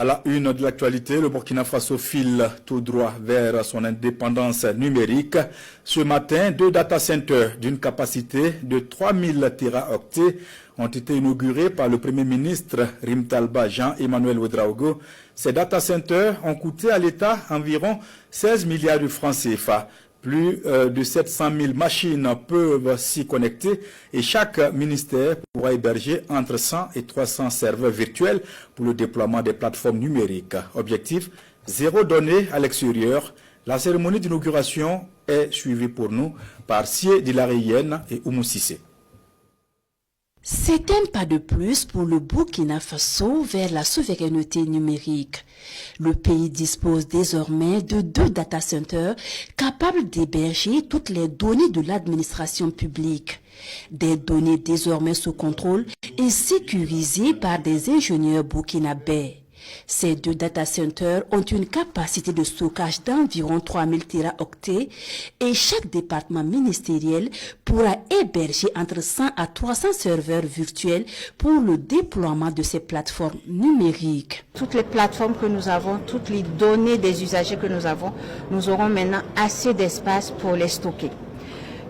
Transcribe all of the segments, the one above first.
À la une de l'actualité, le Burkina Faso file tout droit vers son indépendance numérique. Ce matin, 2 data centers d'une capacité de 3000 téraoctets ont été inaugurés par le Premier ministre Rimtalba Jean-Emmanuel Ouedraogo. Ces data centers ont coûté à l'État environ 16 milliards de francs CFA. Plus de 700 000 machines peuvent s'y connecter et chaque ministère pourra héberger entre 100 et 300 serveurs virtuels pour le déploiement des plateformes numériques. Objectif, 0 données à l'extérieur. La cérémonie d'inauguration est suivie pour nous par Sie Dilareyenne et Oumou Sissé. C'est un pas de plus pour le Burkina Faso vers la souveraineté numérique. Le pays dispose désormais de 2 data centers capables d'héberger toutes les données de l'administration publique. Des données désormais sous contrôle et sécurisées par des ingénieurs burkinabés. Ces 2 data centers ont une capacité de stockage d'environ 3000 téraoctets et chaque département ministériel pourra héberger entre 100 à 300 serveurs virtuels pour le déploiement de ces plateformes numériques. Toutes les plateformes que nous avons, toutes les données des usagers que nous avons, nous aurons maintenant assez d'espace pour les stocker.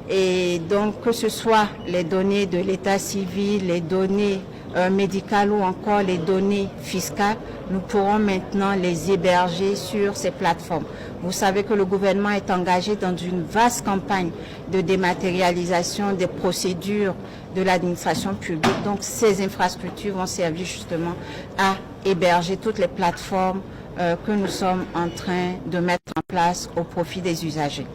Et donc que ce soit les données de l'état civil, les données médicales ou encore les données fiscales, nous pourrons maintenant les héberger sur ces plateformes. Vous savez que le gouvernement est engagé dans une vaste campagne de dématérialisation des procédures de l'administration publique. Donc ces infrastructures vont servir justement à héberger toutes les plateformes que nous sommes en train de mettre en place au profit des usagers.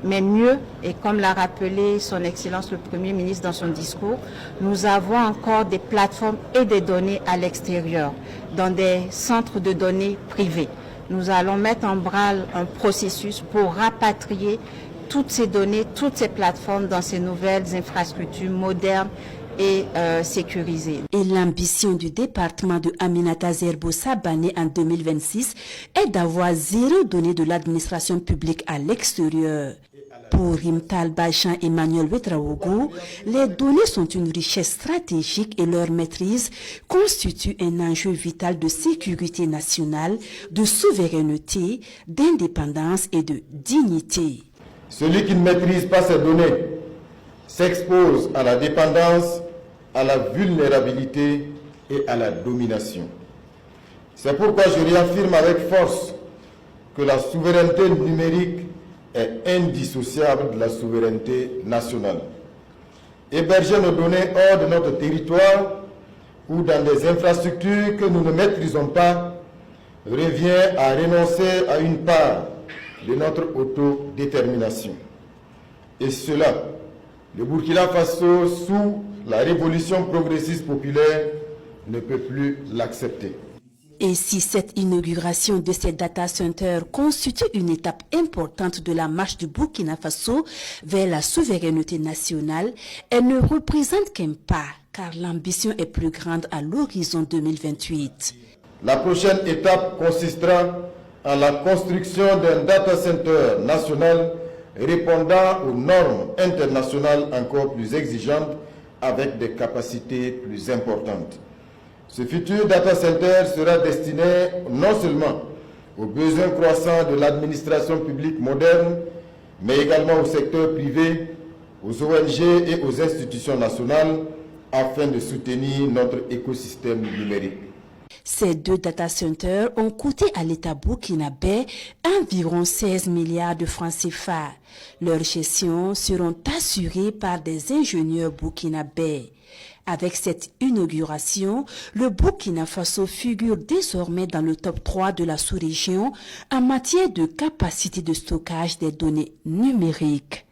Mais mieux, et comme l'a rappelé son Excellence le Premier ministre dans son discours, nous avons encore des plateformes et des données à l'extérieur, dans des centres de données privés. Nous allons mettre en branle un processus pour rapatrier toutes ces données, toutes ces plateformes dans ces nouvelles infrastructures modernes et sécurisées. Et l'ambition du département de Aminata Zerbo Sabané en 2026 est d'avoir 0 données de l'administration publique à l'extérieur. Pour Rimtalba Jean-Emmanuel Ouedraogo, les données sont une richesse stratégique et leur maîtrise constitue un enjeu vital de sécurité nationale, de souveraineté, d'indépendance et de dignité. Celui qui ne maîtrise pas ces données s'expose à la dépendance, à la vulnérabilité et à la domination. C'est pourquoi je réaffirme avec force que la souveraineté numérique est indissociable de la souveraineté nationale. Héberger nos données hors de notre territoire ou dans des infrastructures que nous ne maîtrisons pas revient à renoncer à une part de notre autodétermination. Et cela, le Burkina Faso, sous la révolution progressiste populaire, ne peut plus l'accepter. Et si cette inauguration de ces data centers constitue une étape importante de la marche du Burkina Faso vers la souveraineté nationale, elle ne représente qu'un pas, car l'ambition est plus grande à l'horizon 2028. La prochaine étape consistera en la construction d'un data center national répondant aux normes internationales encore plus exigeantes avec des capacités plus importantes. Ce futur data center sera destiné non seulement aux besoins croissants de l'administration publique moderne, mais également au secteur privé, aux ONG et aux institutions nationales, afin de soutenir notre écosystème numérique. Ces 2 data centers ont coûté à l'État burkinabé environ 16 milliards de francs CFA. Leur gestion seront assurées par des ingénieurs burkinabés. Avec cette inauguration, le Burkina Faso figure désormais dans le top 3 de la sous-région en matière de capacité de stockage des données numériques.